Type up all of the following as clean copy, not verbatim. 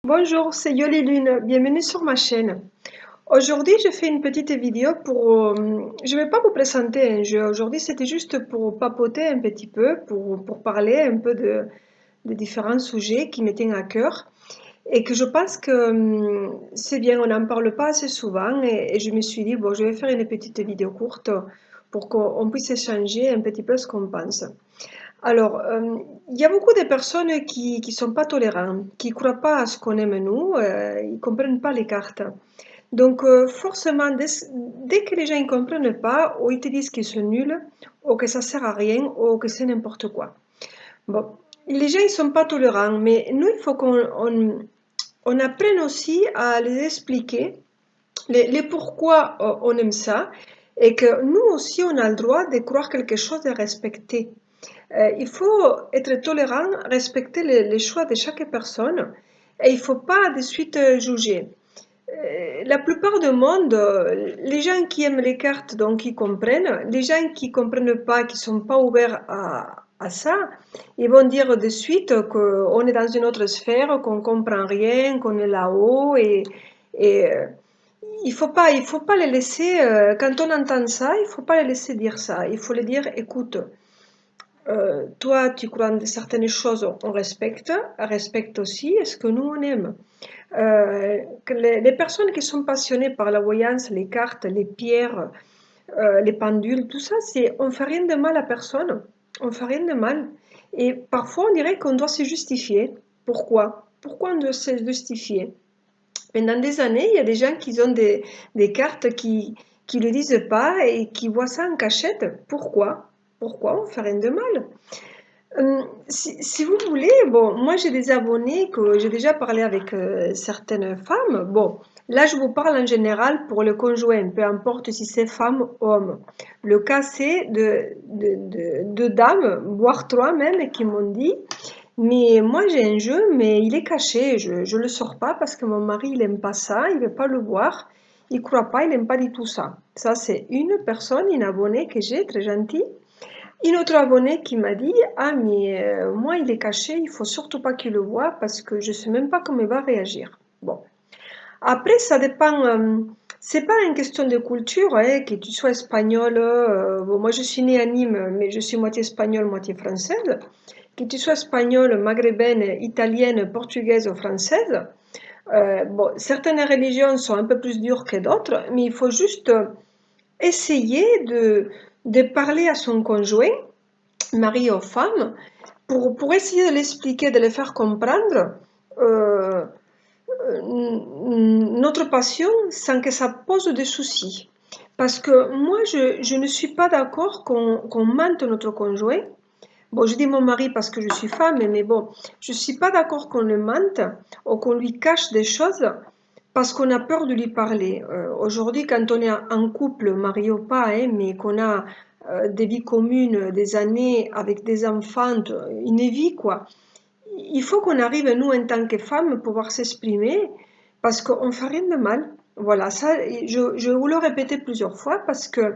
Bonjour, c'est Yoli Lune, bienvenue sur ma chaîne. Aujourd'hui, je fais une petite vidéo je ne vais pas vous présenter un jeu. Aujourd'hui, c'était juste pour papoter un petit peu, pour parler un peu de différents sujets qui me tiennent à cœur et que je pense que c'est bien, on n'en parle pas assez souvent et je me suis dit, bon, je vais faire une petite vidéo courte pour qu'on puisse échanger un petit peu ce qu'on pense. Alors, il y a beaucoup de personnes qui sont pas tolérantes, qui croient pas à ce qu'on aime nous, ils comprennent pas les cartes. Donc, forcément, dès que les gens ne comprennent pas, ou ils te disent qu'ils sont nuls, ou que ça sert à rien, ou que c'est n'importe quoi. Bon, les gens ils sont pas tolérants, mais nous, il faut on apprenne aussi à les expliquer les pourquoi on aime ça, et que nous aussi, on a le droit de croire quelque chose et respecter. Il faut être tolérant, respecter les choix de chaque personne et il ne faut pas de suite juger. La plupart du monde, les gens qui aiment les cartes, donc ils comprennent. Les gens qui ne comprennent pas, qui ne sont pas ouverts à ça, ils vont dire de suite qu'on est dans une autre sphère, qu'on ne comprend rien, qu'on est là-haut. Et il faut pas les laisser, quand on entend ça, il ne faut pas les laisser dire ça. Il faut les dire, écoute, toi, tu crois en certaines choses, on respecte, respecte aussi ce que nous, on aime. Que les personnes qui sont passionnées par la voyance, les cartes, les pierres, les pendules, tout ça, on fait rien de mal à personne. On fait rien de mal. Et parfois, on dirait qu'on doit se justifier. Pourquoi? Pourquoi on doit se justifier? Pendant des années, il y a des gens qui ont des cartes qui le disent pas et qui voient ça en cachette. Pourquoi? Pourquoi on fait rien de mal? Si vous voulez, bon, moi j'ai des abonnés que j'ai déjà parlé avec certaines femmes. Bon, là je vous parle en général pour le conjoint, peu importe si c'est femme ou homme. Le cas c'est de dames, voire trois même, qui m'ont dit, mais moi j'ai un jeu, mais il est caché, je le sors pas parce que mon mari il aime pas ça, il veut pas le voir, il croit pas, il aime pas du tout ça. Ça c'est une personne, une abonnée que j'ai, très gentille. Une autre abonnée qui m'a dit, ah mais moi il est caché, il faut surtout pas qu'il le voie parce que je sais même pas comment il va réagir. Bon, après ça dépend, c'est pas une question de culture, hein, que tu sois espagnole, bon, moi je suis née à Nîmes, mais je suis moitié espagnole, moitié française, que tu sois espagnole, maghrébine, italienne, portugaise ou française. Bon, certaines religions sont un peu plus dures que d'autres, mais il faut juste essayer de parler à son conjoint, mari ou femme, pour essayer de l'expliquer, de le faire comprendre euh, notre passion sans que ça pose des soucis. Parce que moi, je ne suis pas d'accord qu'on mente notre conjoint. Bon, je dis mon mari parce que je suis femme, mais bon, je ne suis pas d'accord qu'on le mente ou qu'on lui cache des choses parce qu'on a peur de lui parler. Aujourd'hui, quand on est en couple, marié ou pas, hein, mais qu'on a des vies communes, des années avec des enfants, une vie, quoi, il faut qu'on arrive, nous, en tant que femmes, pouvoir s'exprimer parce qu'on ne fait rien de mal. Voilà, ça, je vous le répéter plusieurs fois parce que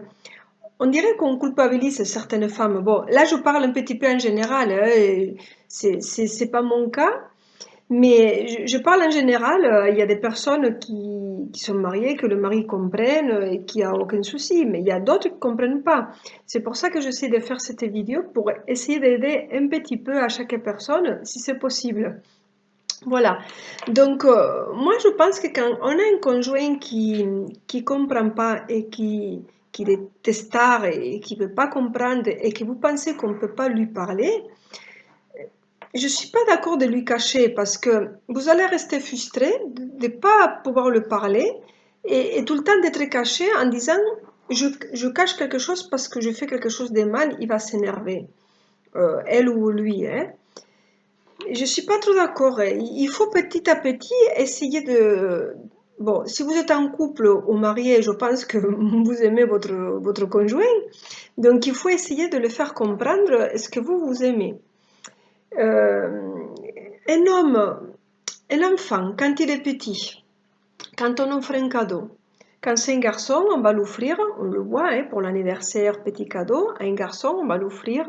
on dirait qu'on culpabilise certaines femmes. Bon, là, je parle un petit peu en général, hein, c'est pas mon cas, mais je parle en général. Il y a des personnes qui sont mariées, que le mari comprenne et qui a aucun souci, mais il y a d'autres qui ne comprennent pas. C'est pour ça que j'essaie de faire cette vidéo pour essayer d'aider un petit peu à chaque personne, si c'est possible. Voilà. Donc, moi, je pense que quand on a un conjoint qui comprend pas et qui est testard et qui veut pas comprendre et que vous pensez qu'on peut pas lui parler, je suis pas d'accord de lui cacher parce que vous allez rester frustré de ne pas pouvoir le parler et tout le temps d'être caché en disant je cache quelque chose parce que je fais quelque chose de mal, il va s'énerver, elle ou lui, hein. Je suis pas trop d'accord, hein. Il faut petit à petit essayer de... Bon, si vous êtes en couple ou marié, je pense que vous aimez votre conjoint. Donc, il faut essayer de le faire comprendre ce que vous aimez. Euh, un homme, un enfant, quand il est petit, quand on offre un cadeau, Quand c'est un garçon, on va l'offrir, on le voit, hein, pour l'anniversaire, petit cadeau. À un garçon, on va l'offrir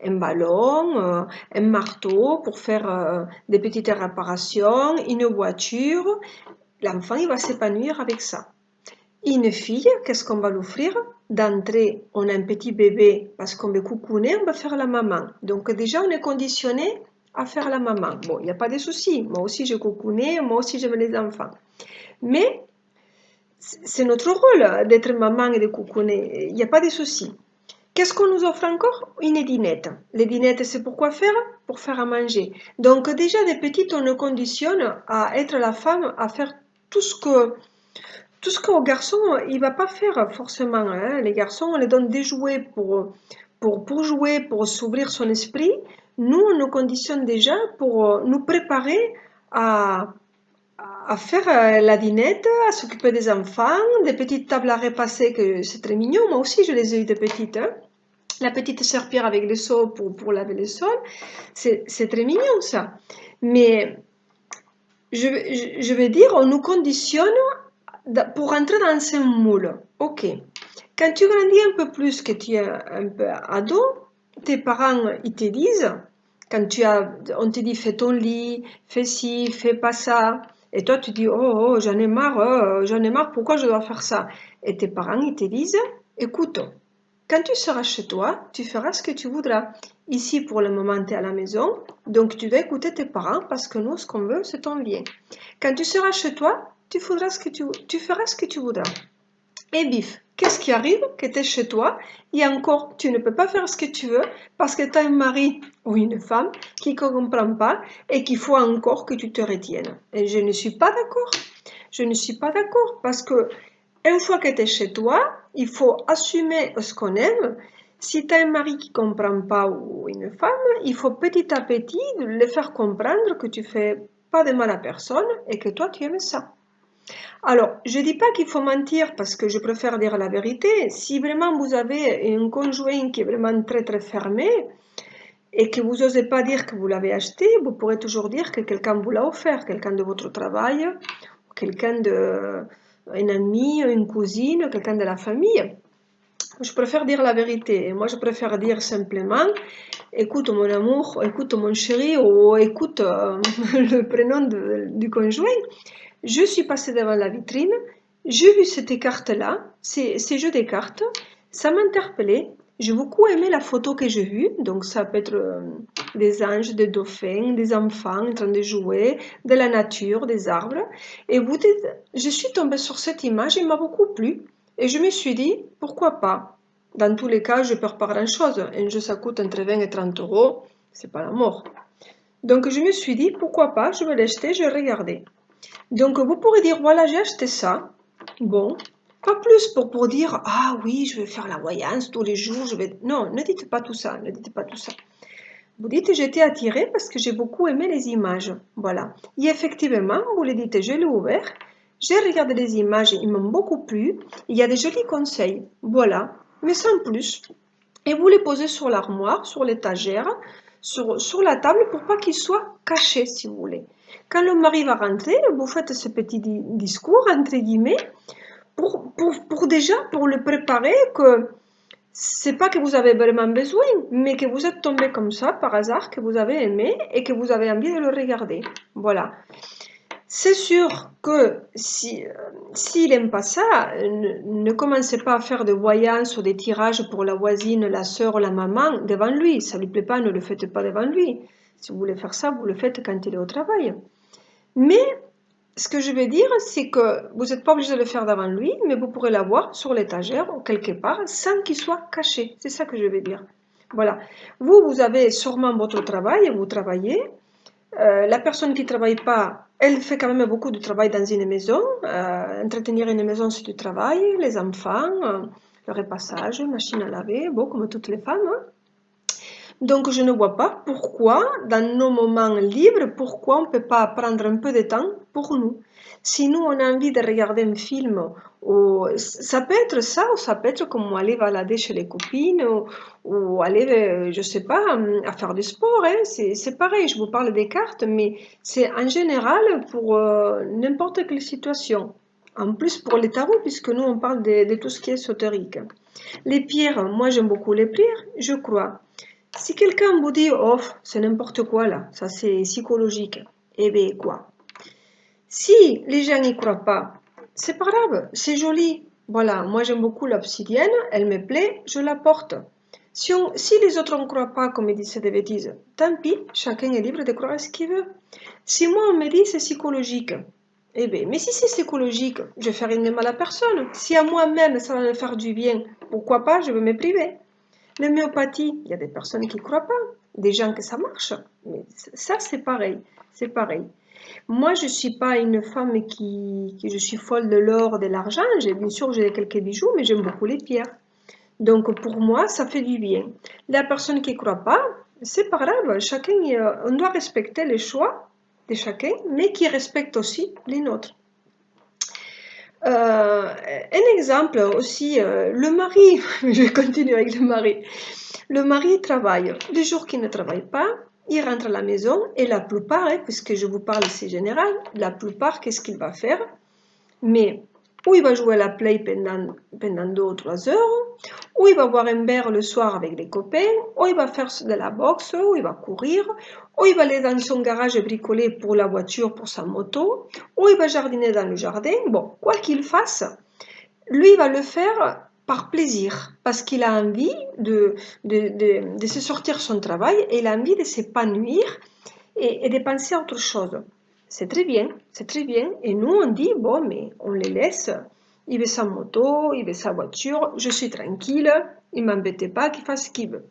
un ballon, un marteau pour faire des petites réparations, une voiture. L'enfant, il va s'épanouir avec ça. Une fille, qu'est-ce qu'on va l'offrir? D'entrée, on a un petit bébé parce qu'on veut coucouner, on va faire la maman. Donc déjà, on est conditionné à faire la maman. Bon, il n'y a pas de souci. Moi aussi, je coucouner, moi aussi, j'aime les enfants. Mais c'est notre rôle d'être maman et de coucouner. Il n'y a pas de souci. Qu'est-ce qu'on nous offre encore? Une dînette. Les dînettes, c'est pour quoi faire? Pour faire à manger. Donc déjà, des petites, on nous conditionne à être la femme, à faire tout ce qu'au garçon, il va pas faire forcément. Hein. Les garçons, on les donne des jouets pour jouer, pour s'ouvrir son esprit. Nous, on nous conditionne déjà pour nous préparer à, à faire la dînette, à s'occuper des enfants, des petites tables à repasser, que c'est très mignon. Moi aussi, je les ai eues de petites. Hein. La petite serpillère avec les seaux pour laver les sols, c'est très mignon ça. Mais je vais dire, on nous conditionne pour entrer dans ce moule. Ok. Quand tu grandis un peu plus, que tu es un peu ado, tes parents, ils te disent, on te dit fais ton lit, fais ci, fais pas ça. Et toi, tu dis, oh, j'en ai marre, pourquoi je dois faire ça? Et tes parents, ils te disent, écoute, quand tu seras chez toi, tu feras ce que tu voudras. Ici, pour le moment, tu es à la maison, donc tu vas écouter tes parents parce que nous, ce qu'on veut, c'est ton bien. Quand tu seras chez toi, tu feras ce que tu voudras. Et bif, qu'est-ce qui arrive? Que tu es chez toi et encore, tu ne peux pas faire ce que tu veux parce que tu as un mari ou une femme qui ne comprend pas et qu'il faut encore que tu te retiennes. Et je ne suis pas d'accord. Je ne suis pas d'accord parce que une fois que tu es chez toi, il faut assumer ce qu'on aime. Si tu as un mari qui ne comprend pas ou une femme, il faut petit à petit le faire comprendre que tu fais pas de mal à personne et que toi tu aimes ça. Alors, je ne dis pas qu'il faut mentir parce que je préfère dire la vérité. Si vraiment vous avez un conjoint qui est vraiment très très fermé et que vous n'osez pas dire que vous l'avez acheté, vous pourrez toujours dire que quelqu'un vous l'a offert, quelqu'un de votre travail, quelqu'un de un ami, une cousine, quelqu'un de la famille. Je préfère dire la vérité. Moi, je préfère dire simplement, écoute mon amour, écoute mon chéri, ou écoute le prénom du conjoint. Je suis passée devant la vitrine, j'ai vu cette carte-là, ces jeux de cartes, ça m'a interpellée. J'ai beaucoup aimé la photo que j'ai vue, donc ça peut être des anges, des dauphins, des enfants en train de jouer, de la nature, des arbres. Et vous dites, je suis tombée sur cette image, elle m'a beaucoup plu. Et je me suis dit, pourquoi pas? Dans tous les cas, je ne perds pas grand-chose. Un jeu, ça coûte entre 20 et 30 euros, c'est pas la mort. Donc je me suis dit, pourquoi pas, je vais l'acheter, je vais regarder. Donc vous pourrez dire, voilà, j'ai acheté ça. Bon, pas plus pour dire, ah oui, je vais faire la voyance tous les jours, je vais... Non, ne dites pas tout ça, ne dites pas tout ça. Vous dites, j'ai été attirée parce que j'ai beaucoup aimé les images. Voilà. Et effectivement, vous le dites, je l'ai ouvert, j'ai regardé les images, ils m'ont beaucoup plu, il y a des jolis conseils. Voilà, mais sans plus. Et vous les posez sur l'armoire, sur l'étagère, sur la table pour pas qu'ils soient cachés, si vous voulez. Quand le mari va rentrer, vous faites ce petit discours, entre guillemets, pour déjà, pour le préparer que c'est pas que vous avez vraiment besoin, mais que vous êtes tombé comme ça, par hasard, que vous avez aimé et que vous avez envie de le regarder. Voilà. C'est sûr que s'il n'aime pas ça, ne commencez pas à faire de voyances ou des tirages pour la voisine, la sœur, la maman devant lui. Ça ne lui plaît pas, ne le faites pas devant lui. Si vous voulez faire ça, vous le faites quand il est au travail. Mais ce que je veux dire, c'est que vous n'êtes pas obligé de le faire devant lui, mais vous pourrez l'avoir sur l'étagère ou quelque part sans qu'il soit caché. C'est ça que je veux dire. Voilà. Vous avez sûrement votre travail, vous travaillez. La personne qui ne travaille pas, elle fait quand même beaucoup de travail dans une maison. Entretenir une maison, c'est du travail. Les enfants, le repassage, machine à laver, bon, comme toutes les femmes. Hein. Donc, je ne vois pas pourquoi, dans nos moments libres, pourquoi on ne peut pas prendre un peu de temps pour nous. Si nous, on a envie de regarder un film, ou, ça peut être ça, ou ça peut être comme aller balader chez les copines, ou aller, je ne sais pas, à faire du sport. Hein. C'est pareil, je vous parle des cartes, mais c'est en général pour n'importe quelle situation. En plus pour les tarots, puisque nous on parle de tout ce qui est ésotérique. Les pierres, moi j'aime beaucoup les pierres, je crois. Si quelqu'un vous dit, oh, c'est n'importe quoi là, ça c'est psychologique, eh bien quoi? Si les gens n'y croient pas, c'est pas grave, c'est joli. Voilà, moi j'aime beaucoup l'obsidienne, elle me plaît, je la porte. Si les autres ne croient pas, comme ils disent des bêtises, tant pis, chacun est libre de croire ce qu'il veut. Si moi on me dit c'est psychologique, eh bien, mais si c'est psychologique, je ne fais rien de mal à personne. Si à moi-même ça va me faire du bien, pourquoi pas, je vais me priver. L'homéopathie, il y a des personnes qui ne croient pas, des gens que ça marche, mais ça c'est pareil, c'est pareil. Moi, je ne suis pas une femme qui je suis folle de l'or, de l'argent. Bien sûr, j'ai quelques bijoux, mais j'aime beaucoup les pierres. Donc, pour moi, ça fait du bien. La personne qui ne croit pas, c'est pas grave. Chacun, on doit respecter les choix de chacun, mais qui respecte aussi les nôtres. Un exemple aussi, le mari, je continue avec le mari. Le mari travaille. Les jours qu'il ne travaille pas, il rentre à la maison et la plupart, puisque je vous parle c'est général, la plupart, qu'est-ce qu'il va faire? Mais ou il va jouer à la play pendant 2 ou 3 heures, ou il va boire un verre le soir avec des copains, ou il va faire de la boxe, ou il va courir, ou il va aller dans son garage bricoler pour la voiture, pour sa moto, ou il va jardiner dans le jardin. Bon, quoi qu'il fasse, lui, il va le faire par plaisir, parce qu'il a envie de se sortir son travail et il a envie de s'épanouir et de penser à autre chose. C'est très bien, c'est très bien. Et nous, on dit, bon, mais on les laisse. Il veut sa moto, il veut sa voiture, je suis tranquille, il ne m'embête pas, qu'il fasse ce qu'il veut.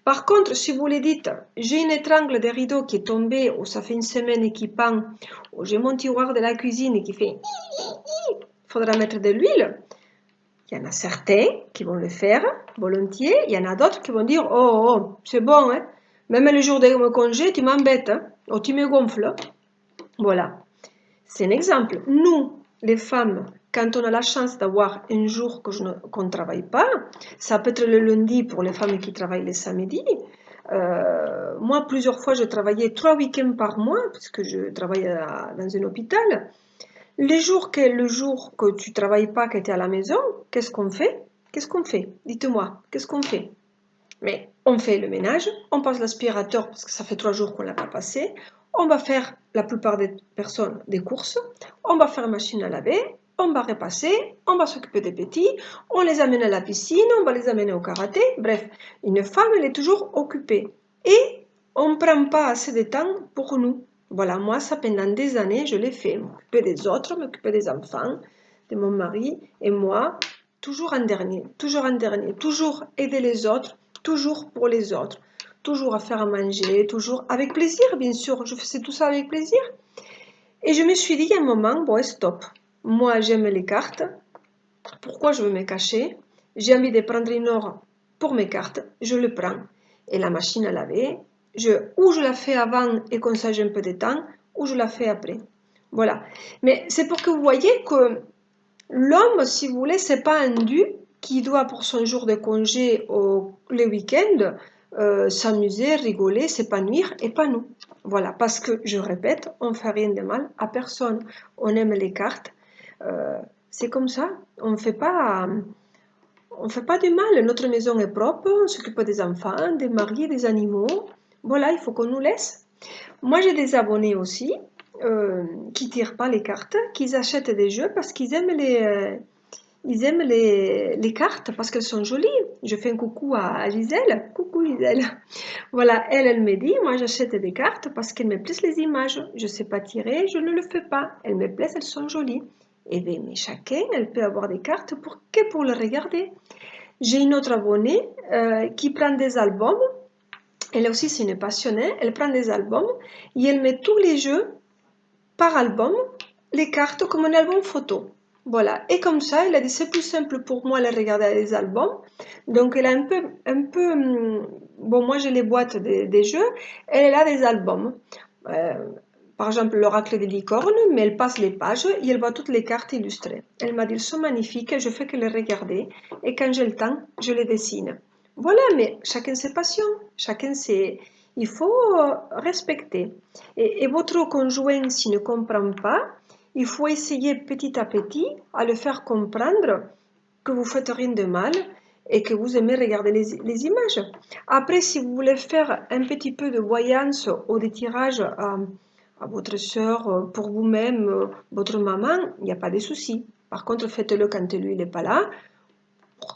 Par contre, si vous lui dites, j'ai une étrangle de rideau qui est tombée, ou ça fait une semaine qu'il pend, ou j'ai mon tiroir de la cuisine qui fait, il faudra mettre de l'huile. Il y en a certains qui vont le faire volontiers, il y en a d'autres qui vont dire, oh, c'est bon, hein. Même le jour de mon congé, tu m'embêtes, hein, ou tu me gonfles. Voilà, c'est un exemple. Nous, les femmes, quand on a la chance d'avoir un jour qu'on ne travaille pas, ça peut être le lundi pour les femmes qui travaillent le samedi. Moi, plusieurs fois, je travaillais 3 week-ends par mois, parce que je travaillais dans un hôpital. Le jour que tu ne travailles pas, que tu es à la maison, qu'est-ce qu'on fait? Qu'est-ce qu'on fait? Dites-moi, qu'est-ce qu'on fait? Mais on fait le ménage, on passe l'aspirateur parce que ça fait 3 jours qu'on ne l'a pas passé, on va faire, la plupart des personnes, des courses, on va faire la machine à laver, on va repasser, on va s'occuper des petits, on les amène à la piscine, on va les amener au karaté, bref, une femme, elle est toujours occupée. Et on ne prend pas assez de temps pour nous. Voilà, moi, ça pendant des années, je l'ai fait. M'occuper des autres, m'occuper des enfants, de mon mari, et moi, toujours en dernier, toujours aider les autres, toujours pour les autres, toujours à faire à manger, toujours avec plaisir, bien sûr, je faisais tout ça avec plaisir. Et je me suis dit à un moment, bon, stop, moi j'aime les cartes, pourquoi je veux me cacher? J'ai envie de prendre une heure pour mes cartes, je le prends. Et la machine à laver, ou je la fais avant et comme ça j'ai un peu de temps, ou je la fais après. Voilà. Mais c'est pour que vous voyez que l'homme, si vous voulez, c'est pas un dû qui doit pour son jour de congé ou les week-ends s'amuser, rigoler, s'épanouir et pas nous. Voilà, parce que je répète, on fait rien de mal à personne. On aime les cartes, c'est comme ça. On fait pas du mal. Notre maison est propre, on s'occupe des enfants, des maris, des animaux. Voilà, il faut qu'on nous laisse. Moi, j'ai des abonnés aussi qui tirent pas les cartes, qui achètent des jeux parce qu'ils aiment les cartes parce qu'elles sont jolies. Je fais un coucou à Gisèle. Coucou Gisèle. Voilà, elle me dit, moi j'achète des cartes parce qu'elles me plaisent les images. Je ne sais pas tirer, je ne le fais pas. Elles me plaisent, elles sont jolies. Eh bien, mais chacun, elle peut avoir des cartes que pour les regarder. J'ai une autre abonnée qui prend des albums. Elle aussi, c'est une passionnée. Elle prend des albums et elle met tous les jeux par album, les cartes comme un album photo. Voilà, et comme ça, elle a dit c'est plus simple pour moi de regarder les albums. Donc, elle a bon, moi j'ai les boîtes des jeux, elle a des albums. Par exemple, l'oracle des licornes, mais elle passe les pages et elle voit toutes les cartes illustrées. Elle m'a dit, elles sont magnifiques, je fais que les regarder et quand j'ai le temps, je les dessine. Voilà, mais chacun ses passions, chacun ses... Il faut respecter. Et votre conjoint, s'il ne comprend pas, il faut essayer petit à petit à le faire comprendre que vous faites rien de mal et que vous aimez regarder les images. Après, si vous voulez faire un petit peu de voyance ou de tirage à votre soeur, pour vous-même, votre maman, il n'y a pas de souci. Par contre, faites-le quand lui il n'est pas là.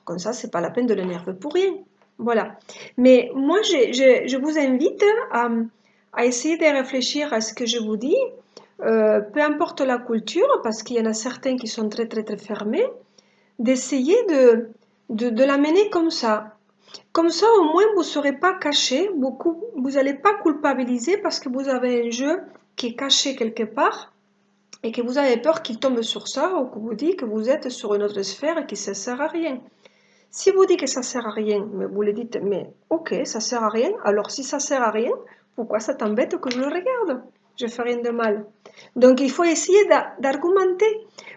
Comme ça, c'est pas la peine de l'énerver pour rien. Voilà. Mais moi, je vous invite à essayer de réfléchir à ce que je vous dis. Peu importe la culture, parce qu'il y en a certains qui sont très très très fermés, d'essayer de l'amener comme ça. Comme ça, au moins, vous ne serez pas caché, vous n'allez pas culpabiliser parce que vous avez un jeu qui est caché quelque part et que vous avez peur qu'il tombe sur ça ou que vous dites que vous êtes sur une autre sphère et que ça ne sert à rien. Si vous dites que ça ne sert à rien, mais vous le dites, mais ok, ça ne sert à rien, alors si ça ne sert à rien, pourquoi ça t'embête que je le regarde? Je fais rien de mal. Donc il faut essayer d'argumenter.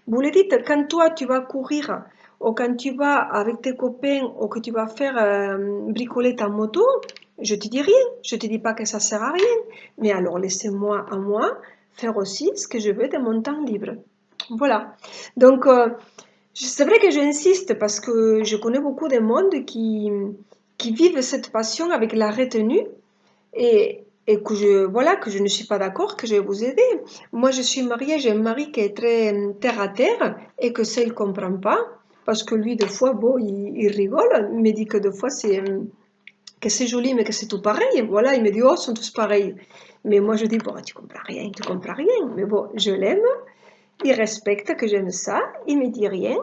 Vous le dites, quand toi tu vas courir ou quand tu vas avec tes copains ou que tu vas faire bricoler ta moto, je te dis rien. Je te dis pas que ça sert à rien. Mais alors laissez-moi à moi faire aussi ce que je veux de mon temps libre. Voilà. Donc c'est vrai que j'insiste parce que je connais beaucoup de monde qui vivent cette passion avec la retenue et que voilà, que je ne suis pas d'accord, que je vais vous aider. Moi, je suis mariée, j'ai un mari qui est très terre à terre et que ça, il ne comprend pas parce que lui, des fois, bon, il rigole, il me dit que des fois, que c'est joli, mais que c'est tout pareil. Voilà, il me dit, oh, ils sont tous pareils. Mais moi, je dis, bon, tu comprends rien, tu comprends rien. Mais bon, je l'aime, il respecte que j'aime ça, il me dit rien.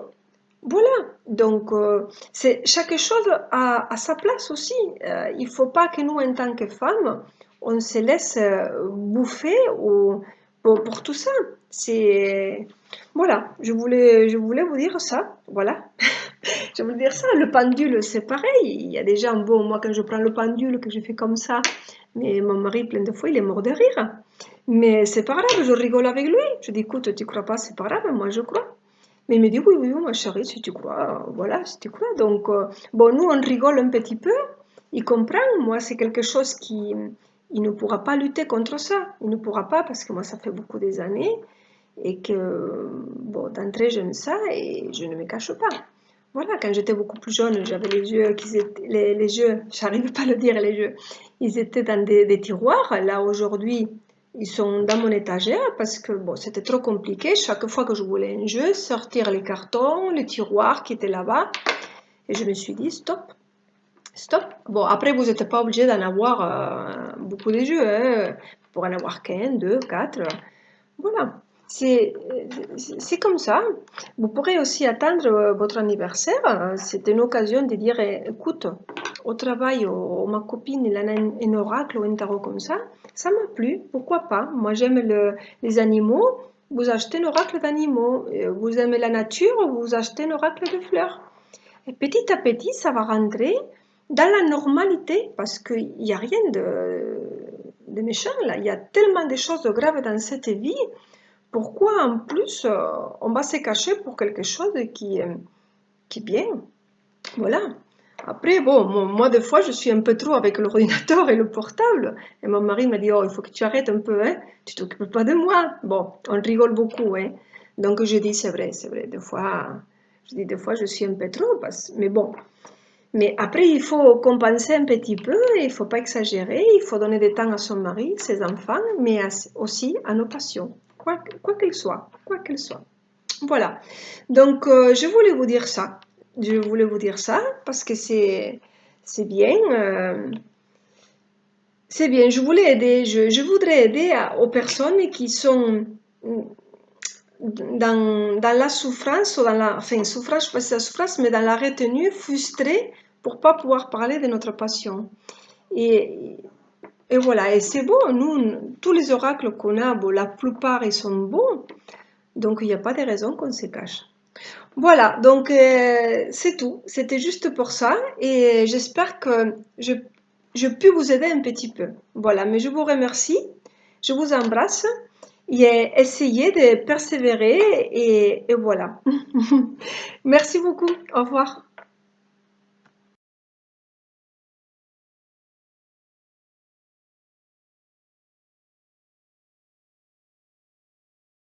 Voilà, donc c'est chaque chose a sa place aussi. Il ne faut pas que nous, en tant que femmes, on se laisse bouffer pour tout ça. C'est voilà, je voulais vous dire ça. Voilà, je voulais dire ça. Le pendule, c'est pareil. Il y a des gens, bon, moi quand je prends le pendule, que je fais comme ça, mais mon mari, plein de fois, il est mort de rire. Mais c'est pas grave, je rigole avec lui. Je dis, écoute, tu crois pas, c'est pas grave, moi je crois. Mais il me dit, oui, oui, oui, ma chérie, si tu crois, voilà, si tu crois. Donc, bon, nous, on rigole un petit peu. Il comprend. Moi, c'est quelque chose qui, il ne pourra pas lutter contre ça. Il ne pourra pas parce que moi, ça fait beaucoup des années et que, bon, d'entrée, j'aime ça et je ne me cache pas. Voilà, quand j'étais beaucoup plus jeune, j'avais les yeux qui étaient, les yeux, j'arrive pas à le dire, les yeux, ils étaient dans des tiroirs. Là, aujourd'hui, ils sont dans mon étagère parce que bon, c'était trop compliqué. Chaque fois que je voulais un jeu, sortir les cartons, les tiroirs qui étaient là-bas. Et je me suis dit, stop, stop. Bon, après, vous n'êtes pas obligé d'en avoir beaucoup de jeux. Hein. Pour en avoir qu'un, deux, quatre. Voilà. C'est comme ça. Vous pourrez aussi attendre votre anniversaire. C'est une occasion de dire, écoute, au travail, ma copine, elle a un oracle ou un tarot comme ça m'a plu, pourquoi pas? Moi, j'aime les animaux, vous achetez un oracle d'animaux. Vous aimez la nature, vous achetez un oracle de fleurs. Et petit à petit, ça va rentrer dans la normalité, parce qu'il n'y a rien de méchant là. Il y a tellement de choses graves dans cette vie. Pourquoi en plus on va se cacher pour quelque chose qui est bien? Voilà. Après, bon, moi, des fois, je suis un peu trop avec l'ordinateur et le portable. Et mon mari m'a dit, oh, il faut que tu arrêtes un peu, hein. Tu t'occupes pas de moi. Bon, on rigole beaucoup, hein. Donc, je dis, c'est vrai, c'est vrai. Des fois, je suis un peu trop, mais bon. Mais après, il faut compenser un petit peu, il faut pas exagérer, il faut donner du temps à son mari, ses enfants, mais aussi à nos passions, quoi qu'elles soient, quoi qu'elles soient. Voilà. Donc, je voulais vous dire ça. Je voulais vous dire ça parce que c'est bien. C'est bien. Je voulais aider. Je voudrais aider aux personnes qui sont dans la souffrance, ou dans la, enfin, souffrance, je sais pas si c'est la souffrance, mais dans la retenue, frustrées pour pas pouvoir parler de notre passion. Et, et voilà. Et c'est bon. Nous, tous les oracles qu'on a, bon, la plupart, ils sont bons. Donc, il n'y a pas de raison qu'on se cache. Voilà, donc c'est tout. C'était juste pour ça et j'espère que je peux vous aider un petit peu. Voilà, mais je vous remercie, je vous embrasse et essayez de persévérer et voilà. Merci beaucoup, au revoir.